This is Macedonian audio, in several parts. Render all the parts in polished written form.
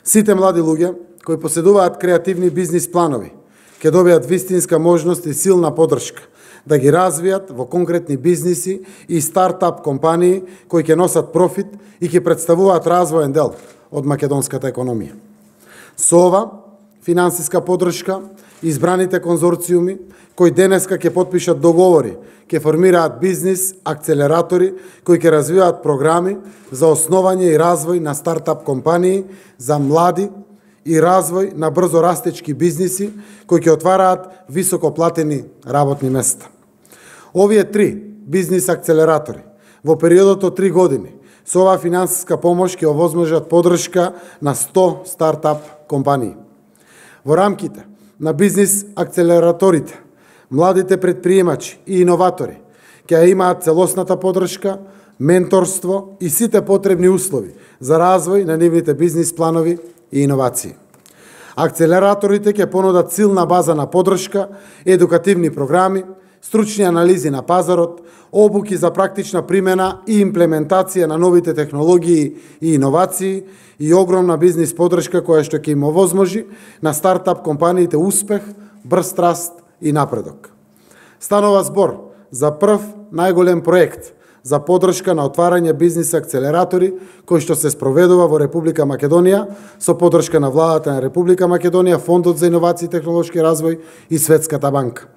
Сите млади луѓе кои поседуваат креативни бизнис планови ќе добијат вистинска можност и силна поддршка да ги развијат во конкретни бизниси и стартап компании кои ќе носат профит и ќе представуваат развоен дел од македонската економија. Со ова финансиска поддршка, избраните конзорциуми кои денеска ќе потпишат договори, ќе формираат бизнис акцелератори кои ќе развиваат програми за основање и развој на стартап компании за млади и развој на брзо растечки бизниси кои ќе отвараат високоплатени работни места. Овие 3 бизнис акцелератори во периодот од 3 години со оваа финансиска помош ќе овозможат поддршка на 100 стартап компании. Во рамките на бизнис акцелераторите, младите предприемачи и иноватори ќе имаат целосната поддршка, менторство и сите потребни услови за развој на нивните бизнис планови и иновации. Акцелераторите ќе понудат силна база на поддршка, едукативни програми, стручни анализи на пазарот, обуки за практична примена и имплементација на новите технологии и иновации и огромна бизнис поддршка која што ќе им овозможи на стартап компаниите успех, брз раст и напредок. Станува збор за прв најголем проект за поддршка на отварање бизнис акцелератори кој што се спроведува во Република Македонија со поддршка на владата на Република Македонија, Фондот за иновации и технолошки развој и Светската банка.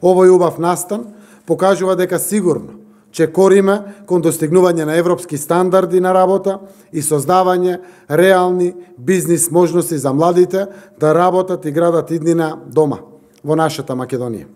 Овој убав настан покажува дека сигурно ќе кориме кон достигнување на европски стандарди на работа и создавање реални бизнис можности за младите да работат и градат иднина дома во нашата Македонија.